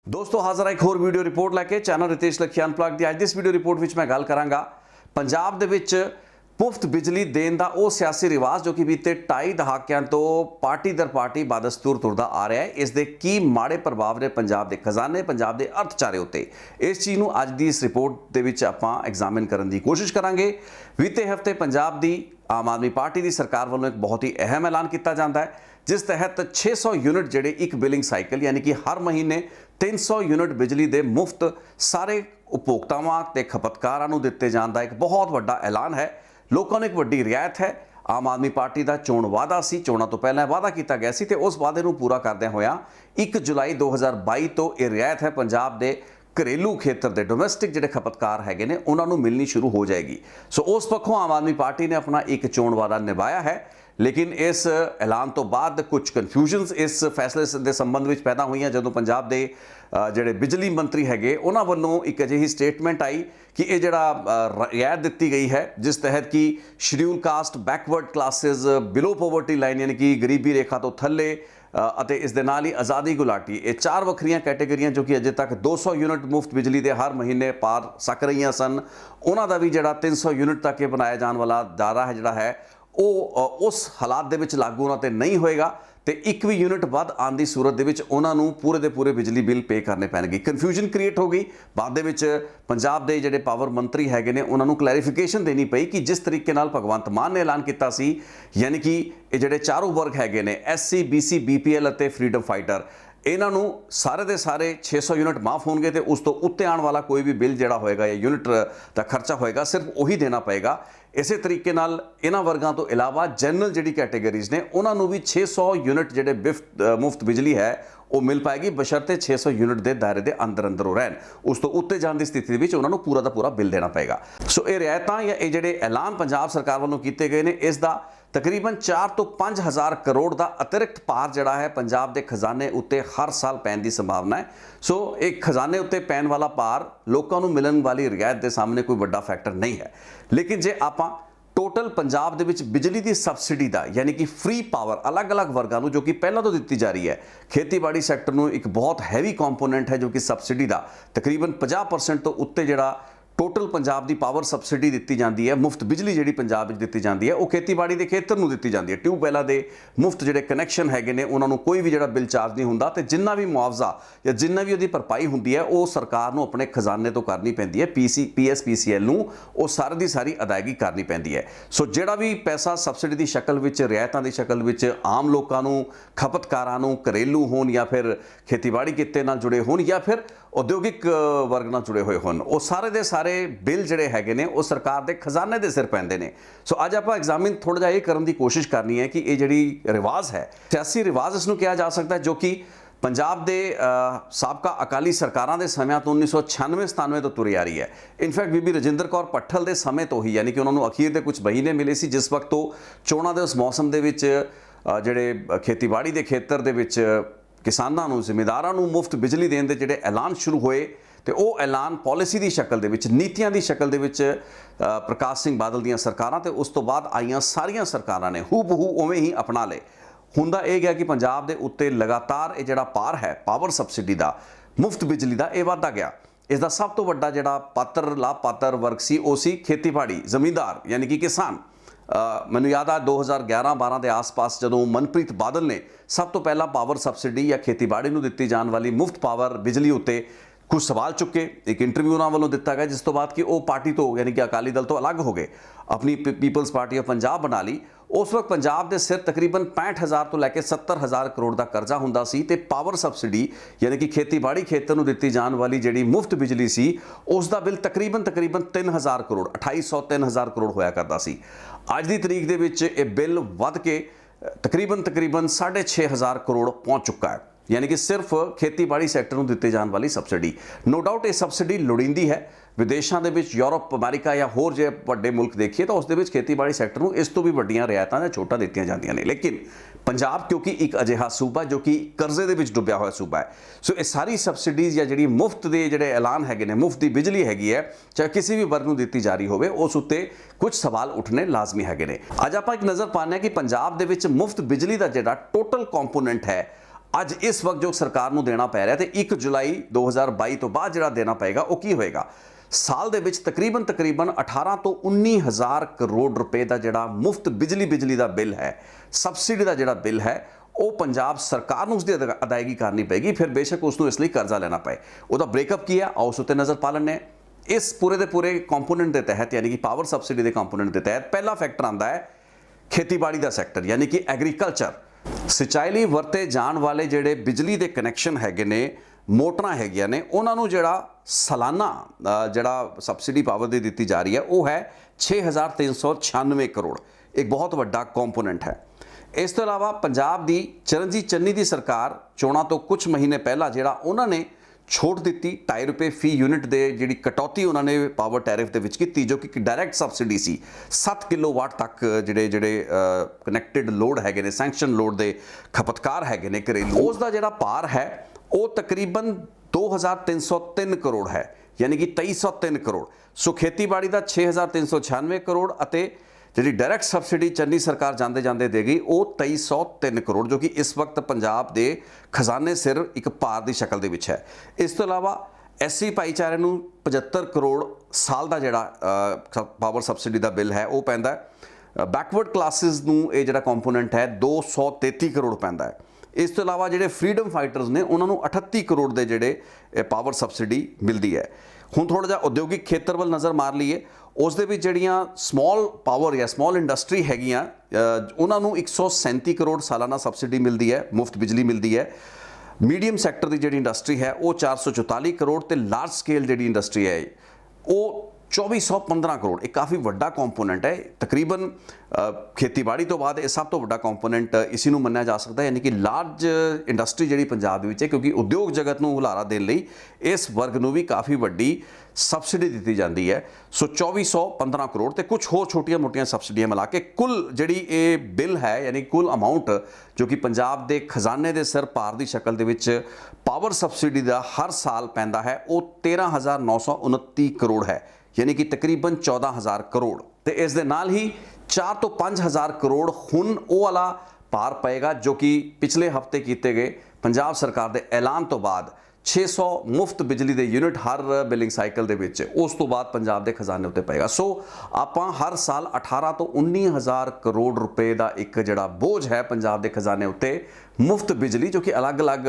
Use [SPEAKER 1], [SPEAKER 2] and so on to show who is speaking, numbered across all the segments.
[SPEAKER 1] दोस्तों हाजिर एक होर वीडियो रिपोर्ट लैके चैनल रितेश लखी अनप्लग दी। अज इस वीडियो रिपोर्ट में मैं गल करांगा पंजाब दे विच मुफ्त बिजली देने का वह सियासी रिवाज जो कि बीते 2.5 दहाकियां तो पार्टी दर पार्टी बदस्तूर तुरदा आ रहा है। इसके की माड़े प्रभाव ने पंजाब के खजाने पंजाब के अर्थचारे उत्ते इस चीज़ को अज की इस रिपोर्ट के आपां एग्जामिन करने की कोशिश करांगे। बीते हफ्ते पंजाब की आम आदमी पार्टी की सरकार वालों एक बहुत ही अहम ऐलान किया जाता है जिस तहत 600 यूनिट जेडे एक बिलिंग साइकिल यानी कि हर महीने 300 यूनिट बिजली के मुफ्त सारे उपभोक्तावां ते खपतकारां नूं दिते जाण दा एक बहुत बड़ा ऐलान है। लोगों ने एक वड्डी रियायत है। आम आदमी पार्टी का चोण वादा सी, चोणों तो पहले वादा किया गया सी ते उस वादे नूं पूरा करदे होया 1 जुलाई 2022 तो यह रियायत है पंजाब के घरेलू खेत्र के डोमैसटिक जिहड़े खपतकार हैगे ने उन्होंने मिलनी शुरू हो जाएगी। सो उस पक्षों आम आदमी पार्टी ने अपना एक चोण वादा निभाया है, लेकिन इस ऐलान तो बाद कुछ कन्फ्यूजनस इस फैसले के संबंध में पैदा हुई हैं जदों पंजाब के जिहड़े बिजली मंत्री हैगे उन्हां वल्लों एक अजिही स्टेटमेंट आई कि यह जिहड़ा रियायत दी गई है जिस तहत कि schedule caste backward classes below poverty line यानी कि गरीबी रेखा तो थल्ले इस दे नाल ही आज़ादी गुलाटी ये 4 वक्रियां कैटेगरियां जो कि अजे तक 200 यूनिट मुफ्त बिजली के हर महीने पार सक रही सन उन्हां दा भी जिहड़ा 300 यूनिट तक बनाया जाने वाला दायरा है जिहड़ा है उस हालात दे विच लागू उन्हां ते नहीं होएगा तो एक भी यूनिट वध आने की सूरत दे विच उन्हां नूं पूरे दे पूरे बिजली बिल पे करने पैणगे। कन्फ्यूजन क्रिएट हो गई। बाद दे विच पंजाब दे जिहड़े पावर मंत्री हैगे ने उन्हां नूं क्लैरिफिकेशन देनी पई कि जिस तरीके नाल भगवंत मान ने ऐलान किया सी यानी कि ये जिहड़े चारों वर्ग हैगे ने SC BC BPL अते फ्रीडम फाइटर इन्हों सारे के सारे 600 यूनिट माफ होंगे तो उस तो उत्ते आने वाला कोई भी बिल जोड़ा होएगा या यूनिट का खर्चा होएगा सिर्फ वही देना पएगा। इस तरीके नाल इन्हां वर्गां तो इलावा जनरल जिहड़ी कैटेगरीज ने उन्होंने भी 600 यूनिट जिहड़े मुफ्त बिजली है वो मिल पाएगी बशर्ते 600 यूनिट के दायरे के अंदर अंदर वो रहन। उस तो उत्ते जाने की स्थिति में उन्होंने पूरा का पूरा बिल देना पएगा। सो ये रियायतां या ये जिहड़े ऐलान पंजाब सरकार वालों किए गए हैं इसका तकरीबन 4 तो 5 हज़ार करोड़ का अतिरिक्त भार जड़ा है पंजाब के खजाने उत्ते हर साल पैन की संभावना है। सो एक खजाने उत्ते पैन वाला भार लोगों को मिलने वाली रियायत के सामने कोई बड़ा फैक्टर नहीं है। लेकिन जे आपां टोटल पंजाब दे विच बिजली की सबसिडी का यानी कि फ्री पावर अलग अलग वर्गों को जो कि पहला तो दी जा रही है, खेतीबाड़ी सैक्टर में एक बहुत हैवी कॉम्पोनेंट है जो कि सबसिडी का तकरीबन 50% तो उत्ते जड़ा टोटल पंजाब की पावर सबसिडी दी जाती है। मुफ्त बिजली जी पंजाब दी जाती है वो खेतीबाड़ी के खेतर में दी जाती है। ट्यूबवैलों के मुफ्त जोड़े कनैक्शन है ने उन्होंने कोई भी जो बिल चार्ज नहीं होंदा तो जिन्ना भी मुआवजा या जिन्ना भी वो भरपाई होंगी है वो सरकार को अपने खजाने तो करनी पैंदी है। PSPCL वो सारी की सारी अदायगी करनी पैंदी है। सो जोड़ा भी पैसा सबसिडी की शक्ल में रियायतों की शक्ल में आम लोगों खपतकारों घरेलू होन या फिर खेतीबाड़ी किते नाल जुड़े होन या फिर उद्योगिक वर्ग नाल जुड़े हुए होन वो सारे दे सारे बिल जिहड़े हैगे ने वो सरकार के खजाने के सिर पैंदे ने। सो अज आप एग्जामिन थोड़ा जिहा ये करने की कोशिश करनी है कि ये जिहड़ी रिवाज है सियासी रिवाज इसनूं कहा जा सकता है जो कि पंजाब के साबका अकाली सरकारों के समय तो 1996-97 तो तुरी आ रही है। इनफैक्ट बीबी रजिंदर कौर पट्ठल के समय तो ही यानी कि उन्होंने अखीर के कुछ महीने मिले सी जिस वक्त तो चोणों के उस मौसम के जिहड़े खेतीबाड़ी के खेत्र के किसानों जिमीदारों मुफ्त बिजली देने के जिहड़े ऐलान शुरू होए तो वो ऐलान पॉलिसी की शक्ल के नीतियां की शक्ल के प्रकाश सिंह बादल दी सरकारां ते उस तो बाद आईयां सारियां सरकारां ने हू बहू उवें ही अपना ले। हुंदा यह गया कि पंजाब के उत्ते लगातार ये जिहड़ा पार है पावर सबसिडी का मुफ्त बिजली का यह वधदा गया। इसका सब तो वड्डा जिहड़ा पात्र लाभपात्र वर्ग सी वो सी खेतीबाड़ी जमींदार यानी कि किसान। मैनूं याद आ 2011-12 के आस पास जदों मनप्रीत बादल ने सब तो पहला पावर सबसिडी या खेतीबाड़ी नूं दित्ती जाने वाली मुफ्त पावर बिजली उत्ते कुछ सवाल चुके एक इंटरव्यू उन्होंने वालों दिता गया जिस तो बाद कि वो पार्टी तो यानी कि अकाली दल तो अलग हो गए अपनी पीपल्स पार्टी ऑफ पंजाब बना ली। उस वक्त पंजाब के सिर तकरीबन 65,000 तो लैके 70,000 करोड़ का कर्जा हुंदा सी ते पावर सबसिडी यानी कि खेतीबाड़ी खेतर नूं दित्ती जाने वाली जिहड़ी मुफ्त बिजली सी उसका बिल तकरीबन 3,000 करोड़ 2,200 3,000 करोड़ होया करदा सी। अज की तरीक दे विच ये बिल वध के तकरीबन 6,500 करोड़ पहुँच चुका है यानी कि सिर्फ खेतीबाड़ी सैक्टर में दी जाने वाली सबसिडी। नो डाउट ये सबसिडी लोड़ींदी है। विदेशों के यूरोप अमेरिका या होर जे वड्डे मुल्क देखिए तो उस खेतीबाड़ी सैक्टर में इस तो भी वड्डियां रियायतां या छूटां दित्तियां जांदियां ने। लेकिन पंजाब क्योंकि एक अजिहा सूबा जो कि करजे दे विच डुब्बिया हुआ सूबा है सो ये सारी सबसिडीज़ या जिहड़ी मुफ्त के जिहड़े ऐलान हैगे ने मुफ्त की बिजली हैगी है चाहे किसी भी वर्ग नूं दित्ती जा रही होवे उस उत्ते कुछ सवाल उठने लाजमी हैगे ने। अज आपां एक नज़र पाने कि पंजाब दे विच मुफ्त बिजली का जिहड़ा टोटल कॉम्पोनेंट है ਅੱਜ ਇਸ ਵਕਤ ਜੋ ਸਰਕਾਰ ਨੂੰ ਦੇਣਾ ਪੈ ਰਿਹਾ ਤੇ 1 ਜੁਲਾਈ 2022 ਤੋਂ ਬਾਅਦ ਜਿਹੜਾ ਦੇਣਾ ਪਏਗਾ ਉਹ ਕੀ ਹੋਏਗਾ। ਸਾਲ ਦੇ ਵਿੱਚ ਤਕਰੀਬਨ 18 ਤੋਂ 19 ਹਜ਼ਾਰ ਕਰੋੜ ਰੁਪਏ ਦਾ ਜਿਹੜਾ ਮੁਫਤ ਬਿਜਲੀ ਦਾ ਬਿੱਲ ਹੈ, ਸਬਸਿਡੀ ਦਾ ਜਿਹੜਾ ਬਿੱਲ ਹੈ, ਉਹ ਪੰਜਾਬ ਸਰਕਾਰ ਨੂੰ ਉਸਦੀ ਅਦਾਇਗੀ ਕਰਨੀ ਪਏਗੀ। ਫਿਰ ਬੇਸ਼ੱਕ ਉਸ ਨੂੰ ਇਸ ਲਈ ਕਰਜ਼ਾ ਲੈਣਾ ਪਏ। ਉਹਦਾ ਬ੍ਰੇਕਅਪ ਕੀ ਹੈ, ਆਓ ਉਸ ਉੱਤੇ ਨਜ਼ਰ ਪਾ ਲੈਂਦੇ ਹਾਂ। ਇਸ ਪੂਰੇ ਦੇ ਪੂਰੇ ਕੰਪੋਨੈਂਟ ਦੇ ਤਹਿਤ ਯਾਨੀ ਕਿ ਪਾਵਰ ਸਬਸਿਡੀ ਦੇ ਕੰਪੋਨੈਂਟ ਦੇ ਤਹਿਤ ਪਹਿਲਾ ਫੈਕਟਰ ਆਉਂਦਾ ਹੈ ਖੇਤੀਬਾੜੀ ਦਾ ਸੈਕਟਰ ਯਾਨੀ ਕਿ ਐਗਰੀਕਲਚਰ। ਸਿੰਚਾਈ ਲਈ ਵਰਤੇ ਜਾਣ ਵਾਲੇ ਜਿਹੜੇ ਬਿਜਲੀ ਦੇ ਕਨੈਕਸ਼ਨ ਹੈਗੇ ਨੇ, ਮੋਟਰਾਂ ਹੈਗੀਆਂ ਨੇ, ਉਹਨਾਂ ਨੂੰ ਜਿਹੜਾ ਸਾਲਾਨਾ ਜਿਹੜਾ ਸਬਸਿਡੀ ਪਾਵਰ ਦੀ ਦਿੱਤੀ ਜਾ ਰਹੀ ਹੈ ਉਹ ਹੈ 6396 ਕਰੋੜ। ਇੱਕ ਬਹੁਤ ਵੱਡਾ ਕੰਪੋਨੈਂਟ ਹੈ। ਇਸ ਤੋਂ ਇਲਾਵਾ ਪੰਜਾਬ ਦੀ ਚਰਨਜੀਤ ਚੰਨੀ ਦੀ ਸਰਕਾਰ ਚੋਣਾਂ ਤੋਂ ਕੁਝ ਮਹੀਨੇ ਪਹਿਲਾਂ ਜਿਹੜਾ ਉਹਨਾਂ ਨੇ ਛੋਟ ਦਿੱਤੀ 2.5 ਰੁਪਏ ਫੀ ਯੂਨਿਟ ਦੇ ਜਿਹੜੀ ਕਟੌਤੀ ਉਹਨਾਂ ਨੇ ਪਾਵਰ ਟੈਰਿਫ ਦੇ ਵਿੱਚ ਕੀਤੀ, ਜੋ ਕਿ ਡਾਇਰੈਕਟ ਸਬਸਿਡੀ ਸੀ। 7 ਕਿਲੋਵਾਟ ਤੱਕ ਜਿਹੜੇ ਕਨੈਕਟਡ ਲੋਡ ਹੈਗੇ ਨੇ, ਸੈਂਕਸ਼ਨ ਲੋਡ ਦੇ ਖਪਤਕਾਰ ਹੈਗੇ ਨੇ ਘਰੇਲੂ, ਉਸ ਦਾ ਜਿਹੜਾ ਭਾਰ ਹੈ ਉਹ ਤਕਰੀਬਨ 2303 ਕਰੋੜ ਹੈ, ਯਾਨੀ ਕਿ 2303 ਕਰੋੜ। ਸੋ ਖੇਤੀਬਾੜੀ ਦਾ 6396 ਕਰੋੜ ਅਤੇ ਜਿਹੜੀ ਡਾਇਰੈਕਟ ਸਬਸਿਡੀ ਚੰਨੀ ਸਰਕਾਰ ਜਾਂਦੇ ਦੇਗੀ ਉਹ 2303 ਕਰੋੜ, ਜੋ ਕਿ ਇਸ ਵਕਤ ਪੰਜਾਬ ਦੇ ਖਜ਼ਾਨੇ ਸਿਰ ਇੱਕ ਭਾਰ ਦੀ ਸ਼ਕਲ ਦੇ ਵਿੱਚ ਹੈ। ਇਸ ਤੋਂ ਇਲਾਵਾ ਐਸਸੀ ਭਾਈਚਾਰੇ ਨੂੰ 75 ਕਰੋੜ ਸਾਲ ਦਾ ਜਿਹੜਾ ਪਾਵਰ ਸਬਸਿਡੀ ਦਾ ਬਿੱਲ ਹੈ ਉਹ ਪੈਂਦਾ ਹੈ। ਬੈਕਵਰਡ ਕਲਾਸਿਸ ਨੂੰ ਇਹ ਜਿਹੜਾ ਕੰਪੋਨੈਂਟ ਹੈ 233 ਕਰੋੜ ਪੈਂਦਾ ਹੈ। ਇਸ ਤੋਂ ਇਲਾਵਾ ਜਿਹੜੇ ਫਰੀडम ਫਾਈਟਰਸ ਨੇ ਉਹਨਾਂ ਨੂੰ 38 ਕਰੋੜ ਦੇ ਜਿਹੜੇ ਪਾਵਰ ਸਬਸਿਡੀ ਮਿਲਦੀ ਹੈ। ਹੁਣ ਥੋੜਾ ਜਿਹਾ ਉਦਯੋਗਿਕ ਖੇਤਰ ਵੱਲ ਨਜ਼ਰ ਮਾਰ ਲਈਏ। ਉਸ ਦੇ ਵਿੱਚ ਜਿਹੜੀਆਂ ਸਮਾਲ ਪਾਵਰ ਜਾਂ ਸਮਾਲ ਇੰਡਸਟਰੀ ਹੈਗੀਆਂ ਉਹਨਾਂ ਨੂੰ 137 ਕਰੋੜ ਸਾਲਾਨਾ ਸਬਸਿਡੀ ਮਿਲਦੀ ਹੈ, ਮੁਫਤ ਬਿਜਲੀ ਮਿਲਦੀ ਹੈ। ਮੀਡੀਅਮ ਸੈਕਟਰ ਦੀ ਜਿਹੜੀ ਇੰਡਸਟਰੀ ਹੈ ਉਹ 444 ਕਰੋੜ ਤੇ ਲਾਰਜ ਸਕੇਲ ਜਿਹੜੀ ਇੰਡਸਟਰੀ ਹੈ ਉਹ 2415 ਕਰੋੜ। ਇਹ ਕਾਫੀ ਵੱਡਾ ਕੰਪੋਨੈਂਟ ਹੈ। ਤਕਰੀਬਨ ਖੇਤੀਬਾੜੀ ਤੋਂ ਬਾਅਦ ਇਹ ਸਭ ਤੋਂ ਵੱਡਾ ਕੰਪੋਨੈਂਟ ਇਸੇ ਨੂੰ ਮੰਨਿਆ ਜਾ ਸਕਦਾ ਹੈ, ਯਾਨੀ ਕਿ ਲਾਰਜ ਇੰਡਸਟਰੀ ਜਿਹੜੀ ਪੰਜਾਬ ਦੇ ਵਿੱਚ ਹੈ, ਕਿਉਂਕਿ ਉਦਯੋਗ ਜਗਤ ਨੂੰ ਹੁਲਾਰਾ ਦੇਣ ਲਈ ਇਸ ਵਰਗ ਨੂੰ ਵੀ ਕਾਫੀ ਵੱਡੀ ਸਬਸਿਡੀ ਦਿੱਤੀ ਜਾਂਦੀ ਹੈ। ਸੋ 2415 ਕਰੋੜ ਤੇ ਕੁਝ ਹੋਰ ਛੋਟੀਆਂ-ਮੋਟੀਆਂ ਸਬਸਿਡੀਆਂ ਮਿਲਾ ਕੇ ਕੁੱਲ ਜਿਹੜੀ ਇਹ ਬਿੱਲ ਹੈ, ਯਾਨੀ ਕੁੱਲ ਅਮਾਉਂਟ ਜੋ ਕਿ ਪੰਜਾਬ ਦੇ ਖਜ਼ਾਨੇ ਦੇ ਸਿਰ ਭਾਰ ਦੀ ਸ਼ਕਲ ਦੇ ਵਿੱਚ ਪਾਵਰ ਸਬਸਿਡੀ ਦਾ ਹਰ ਸਾਲ ਪੈਂਦਾ ਹੈ, ਉਹ 13929 ਕਰੋੜ ਹੈ, ਯਾਨੀ ਕਿ ਤਕਰੀਬਨ 14000 ਕਰੋੜ। ਤੇ ਇਸ ਦੇ ਨਾਲ ਹੀ 4 ਤੋਂ 5000 ਕਰੋੜ ਹੁਣ ਉਹ ਵਾਲਾ ਭਾਰ ਪਏਗਾ ਜੋ ਕਿ ਪਿਛਲੇ ਹਫਤੇ ਕੀਤੇ ਗਏ ਪੰਜਾਬ ਸਰਕਾਰ ਦੇ ਐਲਾਨ ਤੋਂ ਬਾਅਦ 600 ਮੁਫਤ ਬਿਜਲੀ ਦੇ ਯੂਨਿਟ ਹਰ ਬਿਲਿੰਗ ਸਾਈਕਲ ਦੇ ਵਿੱਚ, ਉਸ ਤੋਂ ਬਾਅਦ ਪੰਜਾਬ ਦੇ ਖਜ਼ਾਨੇ ਉੱਤੇ ਪਏਗਾ। ਸੋ ਆਪਾਂ ਹਰ ਸਾਲ 18 ਤੋਂ 19000 ਕਰੋੜ ਰੁਪਏ ਦਾ ਇੱਕ ਜਿਹੜਾ ਬੋਝ ਹੈ ਪੰਜਾਬ ਦੇ ਖਜ਼ਾਨੇ ਉੱਤੇ ਮੁਫਤ ਬਿਜਲੀ ਜੋ ਕਿ ਅਲੱਗ-ਅਲੱਗ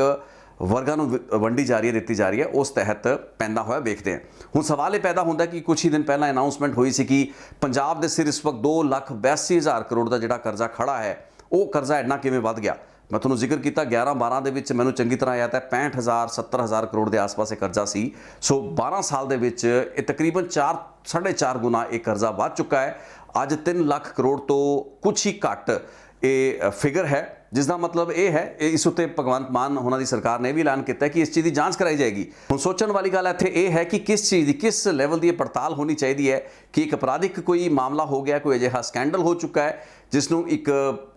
[SPEAKER 1] ਵਰਗਾਂ ਨੂੰ ਵੰਡੀ ਜਾ ਰਹੀ ਹੈ, ਦਿੱਤੀ ਜਾ ਰਹੀ ਹੈ, ਉਸ ਤਹਿਤ ਪੈਂਦਾ ਹੋਇਆ ਵੇਖਦੇ ਹਾਂ। ਹੁਣ ਸਵਾਲ ਇਹ ਪੈਦਾ ਹੁੰਦਾ ਕਿ ਕੁਝ ਹੀ ਦਿਨ ਪਹਿਲਾਂ ਅਨਾਉਂਸਮੈਂਟ ਹੋਈ ਸੀ ਕਿ ਪੰਜਾਬ ਦੇ ਸਿਰ ਇਸ ਵਕਤ 2,82,000 ਕਰੋੜ ਦਾ ਜਿਹੜਾ ਕਰਜ਼ਾ ਖੜਾ ਹੈ, ਉਹ ਕਰਜ਼ਾ ਇੰਨਾ ਕਿਵੇਂ ਵੱਧ ਗਿਆ। ਮੈਂ ਤੁਹਾਨੂੰ ਜ਼ਿਕਰ ਕੀਤਾ 11-12 ਦੇ ਵਿੱਚ ਮੈਨੂੰ ਚੰਗੀ ਤਰ੍ਹਾਂ ਯਾਦ ਹੈ 65,000-70,000 ਕਰੋੜ ਦੇ ਆਸ-ਪਾਸ ਇਹ ਕਰਜ਼ਾ ਸੀ। ਸੋ 12 ਸਾਲ ਦੇ ਵਿੱਚ ਇਹ ਤਕਰੀਬਨ 4-4.5 ਗੁਣਾ ਇਹ ਕਰਜ਼ਾ ਵੱਧ ਚੁੱਕਾ ਹੈ। ਅੱਜ 3 ਲੱਖ ਕਰੋੜ ਤੋਂ ਕੁਝ ਹੀ ਘੱਟ ਇਹ ਫਿਗਰ ਹੈ, ਜਿਸ ਦਾ ਮਤਲਬ ਇਹ ਹੈ ਇਸ ਉੱਤੇ ਭਗਵੰਤ ਮਾਨ ਉਹਨਾਂ ਦੀ ਸਰਕਾਰ ਨੇ ਵੀ ਐਲਾਨ ਕੀਤਾ ਕਿ ਇਸ ਚੀਜ਼ ਦੀ ਜਾਂਚ ਕਰਾਈ ਜਾਏਗੀ। ਹੁਣ ਸੋਚਣ ਵਾਲੀ ਗੱਲ ਇੱਥੇ ਇਹ ਹੈ ਕਿ ਕਿਸ ਚੀਜ਼ ਦੀ, ਕਿਸ ਲੈਵਲ ਦੀ ਪੜਤਾਲ ਹੋਣੀ ਚਾਹੀਦੀ ਹੈ ਕਿ ਇੱਕ ਅਪਰਾਧਿਕ ਕੋਈ ਮਾਮਲਾ ਹੋ ਗਿਆ, ਕੋਈ ਅਜਿਹਾ ਸਕੈਂਡਲ ਹੋ ਚੁੱਕਾ ਹੈ ਜਿਸ ਨੂੰ ਇੱਕ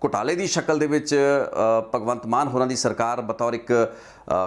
[SPEAKER 1] ਘੁਟਾਲੇ ਦੀ ਸ਼ਕਲ ਦੇ ਵਿੱਚ ਭਗਵੰਤ ਮਾਨ ਹੋਰਾਂ ਦੀ ਸਰਕਾਰ ਬਤੌਰ ਇੱਕ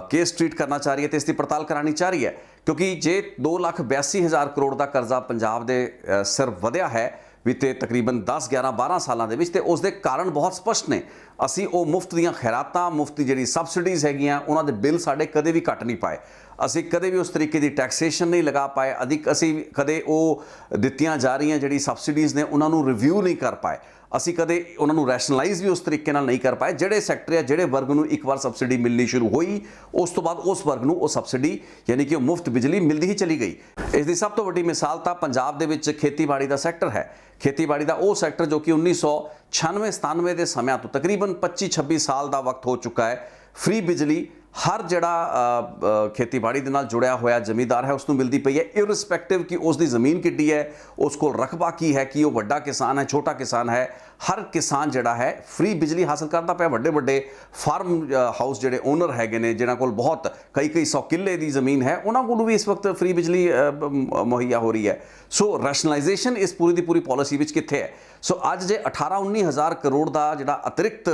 [SPEAKER 1] ਕੇਸ ਟ੍ਰੀਟ ਕਰਨਾ ਚਾਹ ਰਹੀ ਹੈ ਤੇ ਇਸ ਦੀ ਪੜਤਾਲ ਕਰਾਉਣੀ ਚਾਹ ਰਹੀ ਹੈ। ਕਿਉਂਕਿ ਜੇ 2,82,000 ਕਰੋੜ ਦਾ ਕਰਜ਼ਾ ਪੰਜਾਬ ਦੇ ਸਿਰ ਵਧਿਆ ਹੈ ਬੀਤੇ ਤਕਰੀਬਨ 10, 11, 12 ਸਾਲਾਂ ਦੇ ਵਿੱਚ, ਤੇ ਉਸ ਦੇ ਕਾਰਨ ਬਹੁਤ ਸਪਸ਼ਟ ਨੇ। ਅਸੀਂ ਉਹ ਮੁਫਤ ਦੀਆਂ ਖੈਰਾਤਾਂ, ਮੁਫਤ ਦੀ ਜਿਹੜੀ ਸਬਸਿਡੀਜ਼ ਹੈਗੀਆਂ, ਉਹਨਾਂ ਦੇ ਬਿੱਲ ਸਾਡੇ ਕਦੇ ਵੀ ਘੱਟ ਨਹੀਂ ਪਾਏ। ਅਸੀਂ ਕਦੇ ਵੀ ਉਸ ਤਰੀਕੇ ਦੀ ਟੈਕਸੇਸ਼ਨ ਨਹੀਂ ਲਗਾ ਪਾਏ। ਅਸੀਂ ਕਦੇ ਉਹ ਦਿੱਤੀਆਂ ਜਾ ਰਹੀਆਂ ਜਿਹੜੀ ਸਬਸਿਡੀਜ਼ ਨੇ ਉਹਨਾਂ ਨੂੰ ਰਿਵਿਊ ਨਹੀਂ ਕਰ ਪਾਏ। ਅਸੀਂ ਕਦੇ ਉਹਨਾਂ ਨੂੰ ਰੈਸ਼ਨਲਾਈਜ਼ ਵੀ ਉਸ ਤਰੀਕੇ ਨਾਲ ਨਹੀਂ ਕਰ ਪਾਏ। ਜਿਹੜੇ ਸੈਕਟਰ ਜਾਂ ਜਿਹੜੇ ਵਰਗ ਨੂੰ ਇੱਕ ਵਾਰ ਸਬਸਿਡੀ ਮਿਲਣੀ ਸ਼ੁਰੂ ਹੋਈ, ਉਸ ਤੋਂ ਬਾਅਦ ਉਸ ਵਰਗ ਨੂੰ ਉਹ ਸਬਸਿਡੀ ਯਾਨੀ ਕਿ ਉਹ ਮੁਫਤ ਬਿਜਲੀ ਮਿਲਦੀ ਹੀ ਚਲੀ ਗਈ। ਇਸ ਦੀ ਸਭ ਤੋਂ ਵੱਡੀ ਮਿਸਾਲ ਤਾਂ ਪੰਜਾਬ ਦੇ ਵਿੱਚ ਖੇਤੀਬਾੜੀ ਦਾ ਸੈਕਟਰ ਹੈ। ਖੇਤੀਬਾੜੀ ਦਾ ਉਹ ਸੈਕਟਰ ਜੋ ਕਿ 1996-97 ਦੇ ਸਮਿਆਂ ਤੋਂ ਤਕਰੀਬਨ 25-26 ਸਾਲ ਦਾ ਵਕਤ ਹੋ ਚੁੱਕਾ ਹੈ, ਫ੍ਰੀ ਬਿਜਲੀ ਹਰ ਜਿਹੜਾ ਖੇਤੀਬਾੜੀ ਦੇ ਨਾਲ ਜੁੜਿਆ ਹੋਇਆ ਜ਼ਮੀਂਦਾਰ ਹੈ ਉਸ ਨੂੰ ਮਿਲਦੀ ਪਈ ਹੈ, ਇਰਰਿਸਪੈਕਟਿਵ ਕਿ ਉਸ ਦੀ ਜ਼ਮੀਨ ਕਿੱਡੀ ਹੈ, ਉਸ ਕੋਲ ਰਕਬਾ ਕੀ ਹੈ, ਕਿ ਉਹ ਵੱਡਾ ਕਿਸਾਨ ਹੈ, ਛੋਟਾ ਕਿਸਾਨ ਹੈ। ਹਰ ਕਿਸਾਨ ਜਿਹੜਾ ਹੈ ਫ੍ਰੀ ਬਿਜਲੀ ਹਾਸਲ ਕਰਦਾ ਪਿਆ। ਵੱਡੇ ਵੱਡੇ ਫਾਰਮ ਹਾਊਸ ਜਿਹੜੇ ਓਨਰ ਹੈਗੇ ਨੇ, ਜਿਨ੍ਹਾਂ ਕੋਲ ਬਹੁਤ ਕਈ 100 ਕਿੱਲੇ ਦੀ ਜ਼ਮੀਨ ਹੈ, ਉਹਨਾਂ ਕੋਲ ਵੀ ਇਸ ਵਕਤ ਫ੍ਰੀ ਬਿਜਲੀ ਮੁਹੱਈਆ ਹੋ ਰਹੀ ਹੈ। ਸੋ ਰੈਸ਼ਨਲਾਈਜੇਸ਼ਨ ਇਸ ਪੂਰੀ ਦੀ ਪੂਰੀ ਪਾਲਿਸੀ ਵਿੱਚ ਕਿੱਥੇ ਹੈ। ਸੋ ਅੱਜ ਜੇ 18-19 ਹਜ਼ਾਰ ਕਰੋੜ ਦਾ ਜਿਹੜਾ ਅਤਿਰਿਕਤ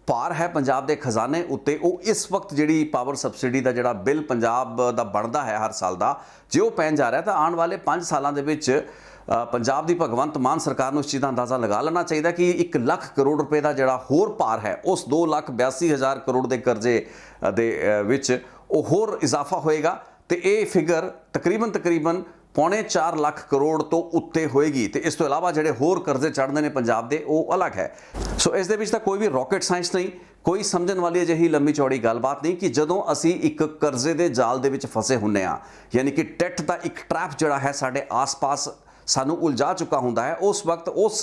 [SPEAKER 1] ਭਾਰ ਹੈ ਪੰਜਾਬ ਦੇ ਖਜ਼ਾਨੇ ਉੱਤੇ, ਉਹ ਇਸ ਵਕਤ ਜਿਹੜੀ ਪਾਵਰ ਸਬਸਿਡੀ ਦਾ ਜਿਹੜਾ ਬਿੱਲ ਪੰਜਾਬ ਦਾ ਬਣਦਾ ਹੈ ਹਰ ਸਾਲ ਦਾ, ਜੇ ਉਹ ਪੈਣ ਜਾ ਰਿਹਾ ਤਾਂ ਆਉਣ ਵਾਲੇ 5 ਸਾਲਾਂ ਦੇ ਵਿੱਚ पंजाब की भगवंत मान सरकार ਨੂੰ इस चीज़ का अंदाज़ा लगा लेना चाहिए कि 1 ਲੱਖ करोड़ रुपए का जोड़ा होर भार है उस 2,82,000 करोड़ के करजे दे विच ਉਹ होर इजाफा होएगा तो ये फिगर तकरीबन पौने 4 ਲੱਖ करोड़ तो उत्ते होएगी। तो इस तो इलावा जोड़े होर करजे चढ़ते हैं पंजाब के वो अलग है। सो इस दे विच तां कोई भी रॉकेट साइंस नहीं, कोई समझण वाली अजिही लंबी चौड़ी गलबात नहीं कि जदों असी एक करजे के जाल दे विच फसे हुंदे आ, यानी कि टैट का एक ट्रैप जिहड़ा है साडे आस पास सानू उलझा चुका होंदा है, उस वक्त उस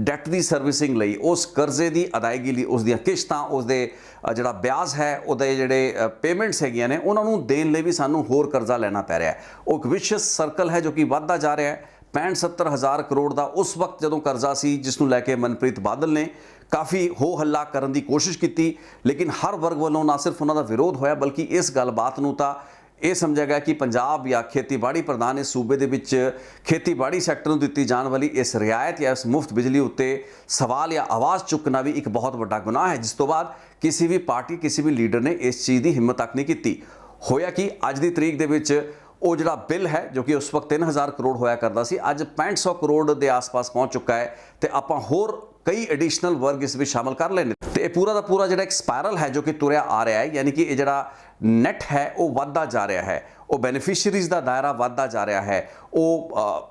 [SPEAKER 1] डैट की सर्विसिंग लई, उस करजे की अदायगी लई, उस दियां किश्तां, उसदे जिहड़ा ब्याज है, उहदे जिहड़े पेमेंट्स हैगियां ने उन्हां नूं देण लई भी सानू होर करजा लैना पै रिहा है। वो एक विशियस सर्कल है जो कि वधदा जा रहा है। 65-70 हज़ार करोड़ का उस वक्त जदों करजा सी जिसनूं लैके मनप्रीत बादल ने काफ़ी हो हल्ला करन दी कोशिश की, लेकिन हर वर्ग वालों ना सिर्फ उन्हां दा विरोध होया बल्कि इस गलबात नूं तां ये समझा गया कि पंजाब या खेतीबाड़ी प्रधान इस सूबे दे विच खेतीबाड़ी सैक्टर नूं दित्ती जाण वाली इस रियायत या इस मुफ्त बिजली उत्ते सवाल या आवाज़ चुकना भी एक बहुत बड़ा गुनाह है, जिस तो बाद किसी भी पार्टी किसी भी लीडर ने इस चीज़ की हिम्मत तक नहीं की। होया कि अज की तरीक दे विच वो जिहड़ा बिल है जो कि उस वक्त 3000 करोड़ होया करता सी, अज 6500 करोड़ के आस पास पहुँच चुका है। तो आपां होर कई एडिशनल वर्ग इस में शामिल कर लेने। तो ये पूरा का पूरा जो एक स्पायरल है जो कि तुरया आ रहा है, यानी कि ये जरा नैट है वो वधदा जा रहा है, वो बेनीफिशरीज़ का दायरा वधदा जा रहा है, वो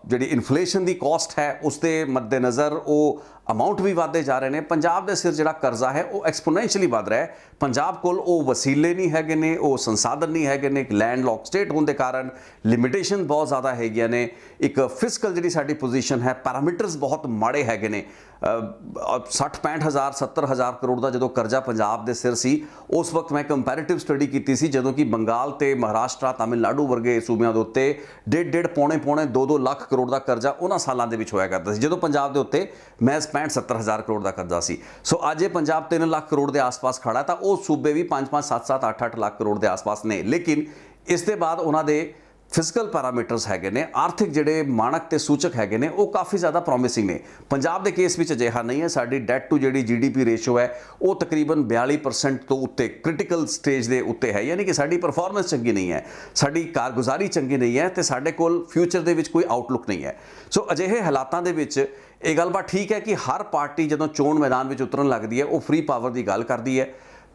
[SPEAKER 1] जी इन्फ्लेशन की कॉस्ट है उसके मद्देनज़र वो अमाउंट भी वधदे जा रहे हैं। पंजाब के सिर जिहड़ा करजा है वो एक्सपोनेंशियली वध रहा है। पंजाब कोल वो वसीले नहीं हैगे ने, वो संसाधन नहीं हैगे ने, लैंड लॉक स्टेट होने के कारण लिमिटेशन बहुत ज़्यादा हैगियां ने, एक फिजिकल जी साडी पोजीशन है, पैरामीटर्स बहुत माड़े हैगे ने। 60-65 हज़ार 70 हज़ार करोड़ का जो करजा पंजाब के सिर सी, उस वक्त मैं कंपैरेटिव स्टडी की सी जदों कि बंगाल ते महाराष्ट्र तमिलनाडु वर्गे सूबियां दे उत्ते 1.5 पौने 2 ਲੱਖ करोड़ का करजा उन्हां सालां दे विच होया करदा सी जदों पंजाब दे उत्ते महज 65-70 हज़ार करोड़ का करजा सी। सो अज ये पंजाब 3 ਲੱਖ करोड़ के आस पास खड़ा है, वो सूबे भी 5-5 7-7 8-8 ਲੱਖ करोड़ के आस पास ने। लेकिन इस दे बाद उन्हां दे फिजिकल पैरामीटर्स हैगे ने, आर्थिक जिहड़े मानक ते सूचक हैगे ने वो काफ़ी ज़्यादा प्रोमिसिंग ने। पंजाब के केस में अजिहा नहीं है। साडी डैट टू जिहड़ी GDP रेशो है वो तकरीबन 42% तो उत्ते क्रिटिकल स्टेज के उत्ते है, यानी कि साडी परफॉर्मेंस चंगी नहीं है, साडी कारगुजारी चंगी नहीं है, तो साडे कोल फ्यूचर दे विच कोई आउटलुक नहीं है। सो अजिहे हालातां दे विच ये गलबात ठीक है कि हर पार्टी जदों चोण मैदान में उतरन लगती है वो फ्री पावर की गल करती है,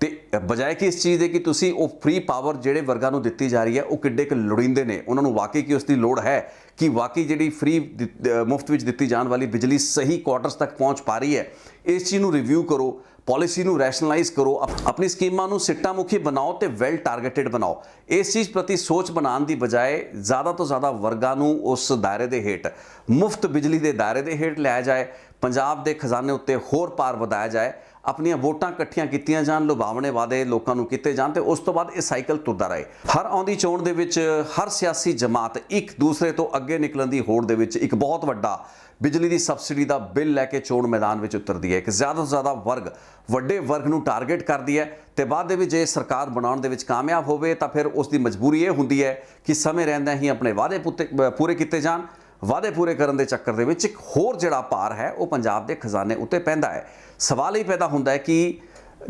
[SPEAKER 1] तो बजाय कि इस चीज़ के कि तुसी वो फ्री पावर जिहड़े वर्गां नूं दित्ती जा रही है वो किड्डे क लोड़ींदे ने, उन्होंने वाकई की उसकी लोड़ है कि वाकई जिहड़ी फ्री मुफ्त विच दित्ती जाने वाली बिजली सही क्वार्टर्स तक पहुँच पा रही है, इस चीज़ नूं रिव्यू करो, पॉलिसी नूं रैशनलाइज करो, अपनी स्कीमां नूं सिट्टा मुखी बनाओ तो वैल टारगेटेड बनाओ। इस चीज़ प्रति सोच बनाने की बजाय ज़्यादा तो ज़्यादा वर्गां नूं उस दायरे के हेठ मुफ्त बिजली के दायरे के हेठ लिया जाए, पंजाब के खजाने उत्ते होर भार वधाया जाए, अपनी वोटां इकट्ठियां कीतियां जान, लुभावने वादे लोगों को किए जान, तो उस तो बाद ये साइकिल तुरदा रहे। हर आउंदी चोण दे विच हर सियासी जमात एक दूसरे तो अगे निकलण दी होड़ दे विच एक बहुत वड्डा बिजली की सबसिडी का बिल लैके चोण मैदान में उतरती है, कि ज़्यादा तो ज़्यादा वर्ग वड्डे वर्ग नूं टारगेट करती है। तो बाद जे सरकार बनाउण दे विच कामयाब होवे तां फिर उसकी मजबूरी ये हुंदी है कि समय रहिंदा ही अपने वादे पूरे किए जान। वादे पूरे करने के चक्कर दे विच एक होर जिहड़ा भार है वो पंजाब के खजाने उत्ते पैंदा है। सवाल ये पैदा होंदा है कि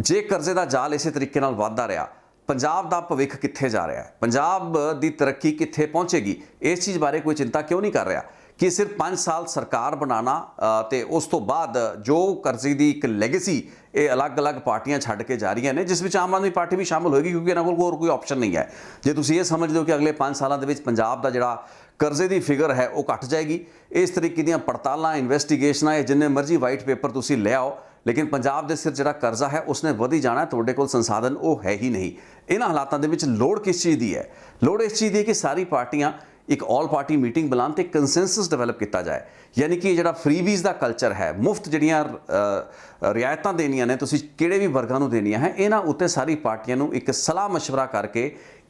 [SPEAKER 1] जे करजे का जाल इस तरीके नाल वधदा रहा, पंजाब का भविख कित्थे जा रहा है, पंजाब की तरक्की कित्थे पहुँचेगी, इस चीज़ बारे कोई चिंता क्यों नहीं कर रहा कि सिर्फ 5 साल सरकार बनाना तो उस तो बाद जो कर्जे की एक लैगेसी ये अलग अलग पार्टियां छड्ड के जा रही ने, जिस विच आम आदमी पार्टी भी शामिल होगी क्योंकि इन्हां कोल होर कोई ऑप्शन नहीं है। जे तुसीं ये समझदे हो कि अगले 5 सालों के पंजाब का जिहड़ा करजे की फिगर है वो घट जाएगी, इस तरीके दी पड़तालां इन्वेस्टिगेशनां या जिन्ने मर्जी वाइट पेपर तुसीं ले आओ, लेकिन पंजाब के सिर जिहड़ा करजा है उसने वधी जाना, तुहाडे कोल संसाधन वो है ही नहीं। इन्हां हालातां दे विच लोड़ किस चीज़ की है? लोड़ इस चीज़ की है कि सारी पार्टियां एक ऑल पार्टी मीटिंग बुलान ते कंसेंसस डेवलप किया जाए, यानी कि जिहड़ा फ्रीबीज़ का कल्चर है, मुफ्त जिहड़ियां रियायतां देनियां ने तुसीं किहड़े भी वर्गां नूं देनियां है, इन्हां उत्ते सारी पार्टियां नूं एक सलाह मशवरा करके